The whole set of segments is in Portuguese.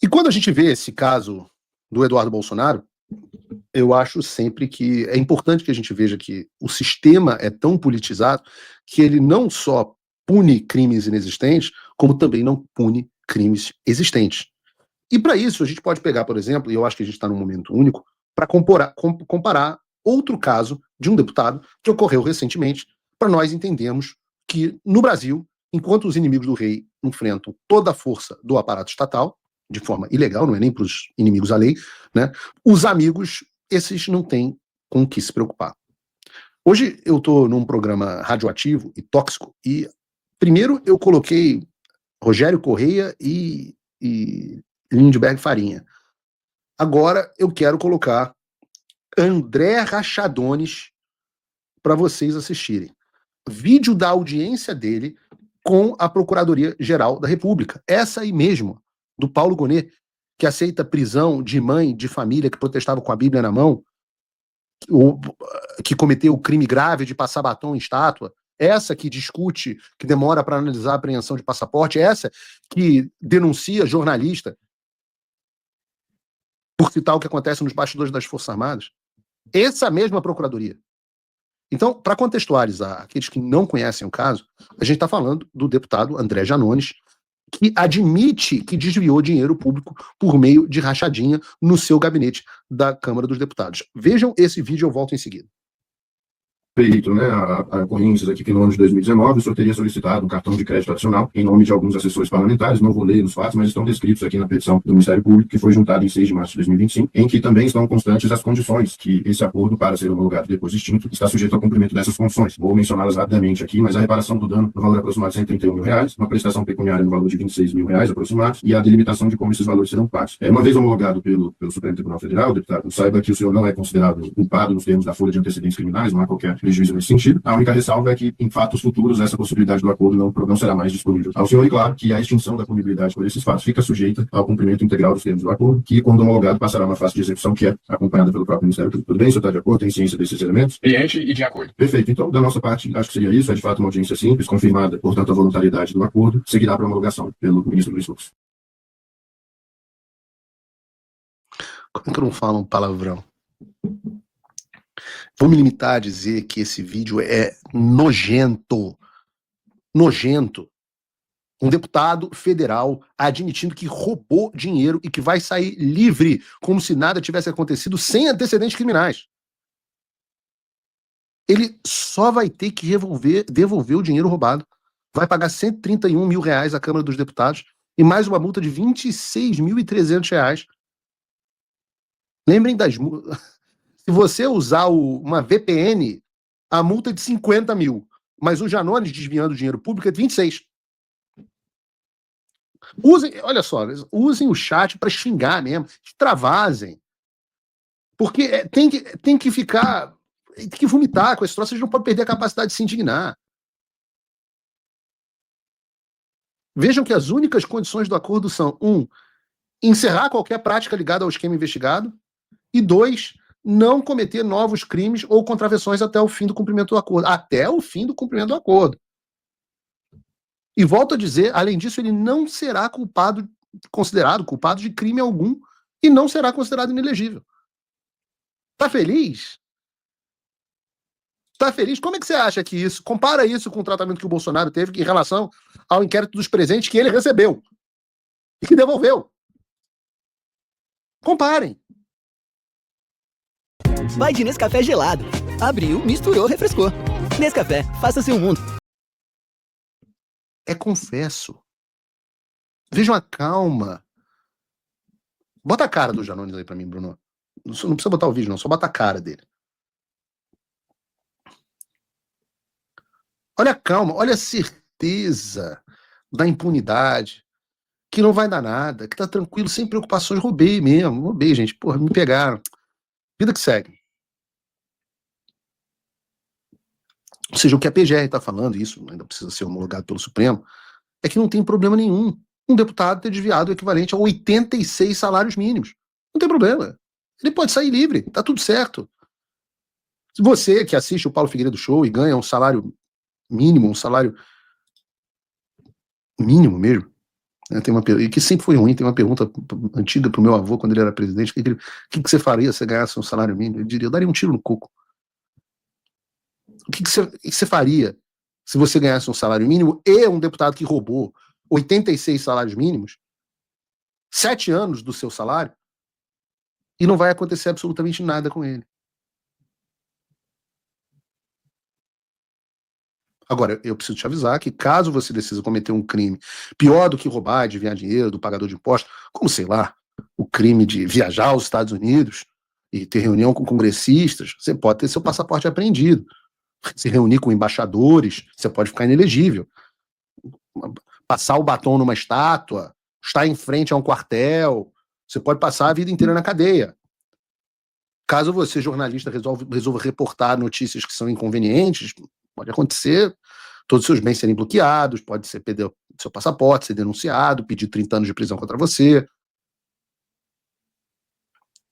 E quando a gente vê esse caso do Eduardo Bolsonaro, eu acho sempre que é importante que a gente veja que o sistema é tão politizado que ele não só pune crimes inexistentes, como também não pune crimes existentes. E para isso, a gente pode pegar, por exemplo, e eu acho que a gente está num momento único, para comparar outro caso de um deputado que ocorreu recentemente, para nós entendermos que, no Brasil, enquanto os inimigos do rei enfrentam toda a força do aparato estatal, de forma ilegal, não é nem para os inimigos à lei, né, os amigos, esses não têm com o que se preocupar. Hoje eu estou num programa radioativo e tóxico, e primeiro eu coloquei Rogério Correia e Lindbergh Farinha. Agora eu quero colocar André Rachadones para vocês assistirem. Vídeo da audiência dele com a Procuradoria-Geral da República. Essa aí mesmo, do Paulo Gonet, que aceita prisão de mãe de família que protestava com a Bíblia na mão, que cometeu o crime grave de passar batom em estátua, essa que discute, que demora para analisar a apreensão de passaporte, essa que denuncia jornalista por citar o que acontece nos bastidores das Forças Armadas. Essa mesma Procuradoria. Então, para contextualizar aqueles que não conhecem o caso, a gente está falando do deputado André Janones, que admite que desviou dinheiro público por meio de rachadinha no seu gabinete da Câmara dos Deputados. Vejam esse vídeo, eu volto em seguida. Feito, né, a ocorrências aqui que no ano de 2019 o senhor teria solicitado um cartão de crédito adicional em nome de alguns assessores parlamentares, não vou ler os fatos, mas estão descritos aqui na petição do Ministério Público, que foi juntada em 6 de março de 2025, em que também estão constantes as condições que esse acordo, para ser homologado depois de extinto, está sujeito ao cumprimento dessas condições. Vou mencioná-las rapidamente aqui, mas a reparação do dano no valor aproximado de R$131 mil, uma prestação pecuniária no valor de R$26 mil aproximados, e a delimitação de como esses valores serão pagos. Uma vez homologado pelo Supremo Tribunal Federal, deputado, saiba que o senhor não é considerado culpado nos termos da folha de antecedentes criminais, não há qualquer prejuízo nesse sentido. A única ressalva é que, em fatos futuros, essa possibilidade do acordo não será mais disponível ao senhor. E claro que a extinção da punibilidade por esses fatos fica sujeita ao cumprimento integral dos termos do acordo, que, quando homologado, passará uma fase de execução que é acompanhada pelo próprio Ministério Público. Tudo bem? O senhor está de acordo? Tem ciência desses elementos? Ciente e de acordo. Perfeito. Então, da nossa parte, acho que seria isso. É de fato uma audiência simples, confirmada, portanto, a voluntariedade do acordo, seguirá para homologação pelo ministro Luiz Fux. Como é que eu não falo um palavrão? Vou me limitar a dizer que esse vídeo é nojento. Nojento. Um deputado federal admitindo que roubou dinheiro e que vai sair livre, como se nada tivesse acontecido, sem antecedentes criminais. Ele só vai ter que devolver o dinheiro roubado. Vai pagar R$131 mil à Câmara dos Deputados e mais uma multa de R$26.300. Lembrem das multas. Se você usar uma VPN, a multa é de 50 mil. Mas o Janones desviando dinheiro público é de 26. Olha só, usem o chat para xingar mesmo. Extravasem. Porque tem que ficar... Tem que vomitar com esse troço. Vocês não podem perder a capacidade de se indignar. Vejam que as únicas condições do acordo são: 1, encerrar qualquer prática ligada ao esquema investigado, e 2, não cometer novos crimes ou contravenções até o fim do cumprimento do acordo. Até o fim do cumprimento do acordo. E volto a dizer, além disso, ele não será considerado culpado de crime algum e não será considerado inelegível. Tá feliz? Tá feliz? Como é que você acha que isso... Compara isso com o tratamento que o Bolsonaro teve em relação ao inquérito dos presentes que ele recebeu e que devolveu. Comparem. Vai de Nescafé gelado. Abriu, misturou, refrescou. Nescafé, faça seu mundo. É confesso. Vejam a calma. Bota a cara do Janones aí pra mim, Bruno. Não precisa botar o vídeo, não. Só bota a cara dele. Olha a calma, olha a certeza da impunidade, que não vai dar nada, que tá tranquilo, sem preocupações. Roubei mesmo, roubei, gente. Porra, me pegaram. Vida que segue. Ou seja, o que a PGR está falando, isso ainda precisa ser homologado pelo Supremo, é que não tem problema nenhum um deputado ter desviado o equivalente a 86 salários mínimos. Não tem problema. Ele pode sair livre, tá tudo certo. Se você que assiste o Paulo Figueiredo Show e ganha um salário mínimo, um salário mínimo mesmo, E que sempre foi ruim. Tem uma pergunta antiga para o meu avô, quando ele era presidente: o que você faria se você ganhasse um salário mínimo? Ele diria: eu daria um tiro no coco. O que você faria se você ganhasse um salário mínimo e um deputado que roubou 86 salários mínimos, 7 anos do seu salário, e não vai acontecer absolutamente nada com ele? Agora, eu preciso te avisar que caso você decida cometer um crime pior do que roubar, desviar dinheiro do pagador de impostos, como, sei lá, o crime de viajar aos Estados Unidos e ter reunião com congressistas, você pode ter seu passaporte apreendido. Se reunir com embaixadores, você pode ficar inelegível. Passar o batom numa estátua, estar em frente a um quartel, você pode passar a vida inteira na cadeia. Caso você, jornalista, resolva reportar notícias que são inconvenientes, pode acontecer todos os seus bens serem bloqueados, pode ser perder seu passaporte, ser denunciado, pedir 30 anos de prisão contra você.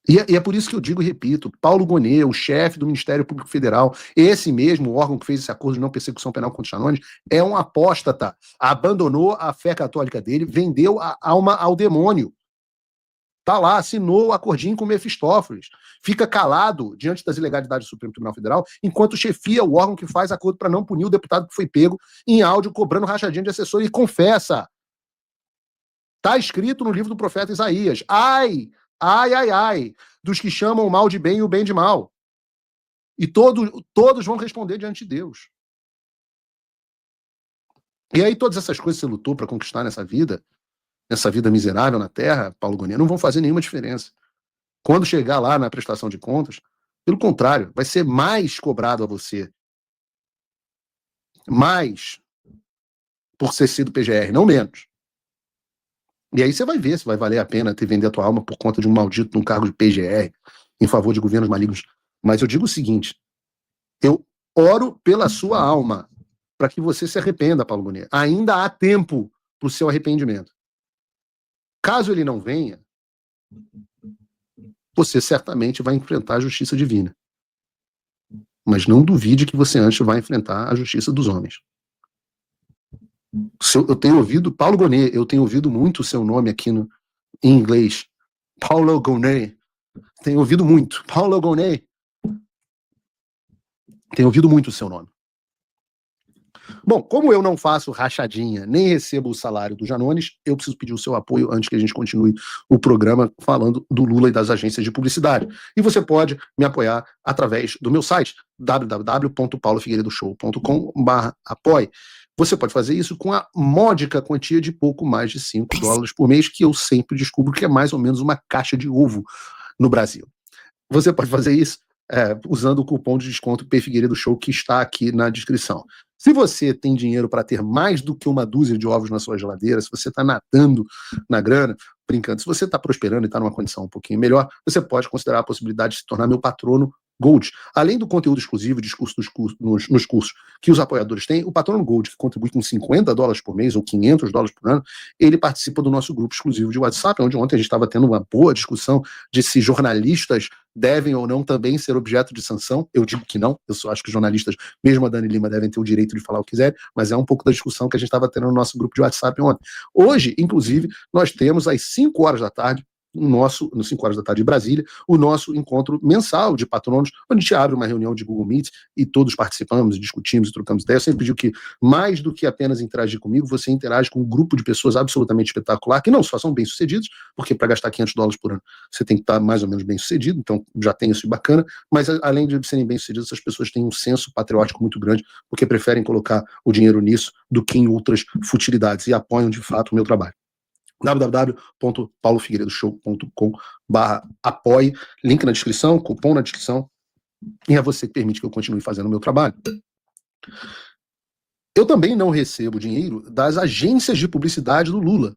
E é por isso que eu digo e repito: Paulo Gonet, o chefe do Ministério Público Federal, esse mesmo órgão que fez esse acordo de não persecução penal contra os Janones, é um apóstata. Abandonou a fé católica dele, vendeu a alma ao demônio. Tá lá, assinou o acordinho com Mefistófeles. Fica calado diante das ilegalidades do Supremo Tribunal Federal, enquanto chefia o órgão que faz acordo para não punir o deputado que foi pego em áudio cobrando rachadinha de assessor, e confessa. Tá escrito no livro do profeta Isaías: ai, ai, ai, ai, dos que chamam o mal de bem e o bem de mal. E todos vão responder diante de Deus. E aí todas essas coisas que você lutou para conquistar nessa vida miserável na Terra, Paulo Gonet, não vão fazer nenhuma diferença. Quando chegar lá na prestação de contas, pelo contrário, vai ser mais cobrado a você. Mais por ser sido PGR, não menos. E aí você vai ver se vai valer a pena ter vender a tua alma por conta de um maldito num cargo de PGR em favor de governos malignos. Mas eu digo o seguinte: eu oro pela sua alma para que você se arrependa, Paulo Gonet. Ainda há tempo para o seu arrependimento. Caso ele não venha, você certamente vai enfrentar a justiça divina. Mas não duvide que você antes vai enfrentar a justiça dos homens. Eu tenho ouvido, Paulo Gonet, eu tenho ouvido muito o seu nome aqui em inglês. Paulo Gonet. Tenho ouvido muito. Paulo Gonet. Tenho ouvido muito o seu nome. Bom, como eu não faço rachadinha, nem recebo o salário do Janones, eu preciso pedir o seu apoio antes que a gente continue o programa falando do Lula e das agências de publicidade. E você pode me apoiar através do meu site, www.paulofigueiredoshow.com/apoie. Você pode fazer isso com a módica quantia de pouco mais de $5 por mês, que eu sempre descubro que é mais ou menos uma caixa de ovo no Brasil. Você pode fazer isso usando o cupom de desconto P Figueiredo Show, que está aqui na descrição. Se você tem dinheiro para ter mais do que uma dúzia de ovos na sua geladeira, se você está nadando na grana, brincando, se você está prosperando e está numa condição um pouquinho melhor, você pode considerar a possibilidade de se tornar meu patrono Gold. Além do conteúdo exclusivo de discurso nos cursos que os apoiadores têm, o patrono Gold, que contribui com $50 por mês ou $500 por ano, ele participa do nosso grupo exclusivo de WhatsApp, onde ontem a gente estava tendo uma boa discussão de se jornalistas devem ou não também ser objeto de sanção. Eu digo que não, eu só acho que jornalistas, mesmo a Dani Lima, devem ter o direito de falar o que quiserem, mas é um pouco da discussão que a gente estava tendo no nosso grupo de WhatsApp ontem. Hoje, inclusive, nós temos às 5 horas da tarde, nos 5 horas da tarde de Brasília, o nosso encontro mensal de patronos, onde a gente abre uma reunião de Google Meet e todos participamos, discutimos e trocamos ideias. Eu sempre digo que, mais do que apenas interagir comigo, você interage com um grupo de pessoas absolutamente espetacular, que não só são bem-sucedidos, porque para gastar $500 por ano você tem que estar mais ou menos bem-sucedido, então já tem isso bacana, mas além de serem bem-sucedidos, essas pessoas têm um senso patriótico muito grande, porque preferem colocar o dinheiro nisso do que em outras futilidades, e apoiam de fato o meu trabalho. www.paulofigueiredoshow.com/apoie, link na descrição, cupom na descrição, e é você que permite que eu continue fazendo o meu trabalho. Eu também não recebo dinheiro das agências de publicidade do Lula.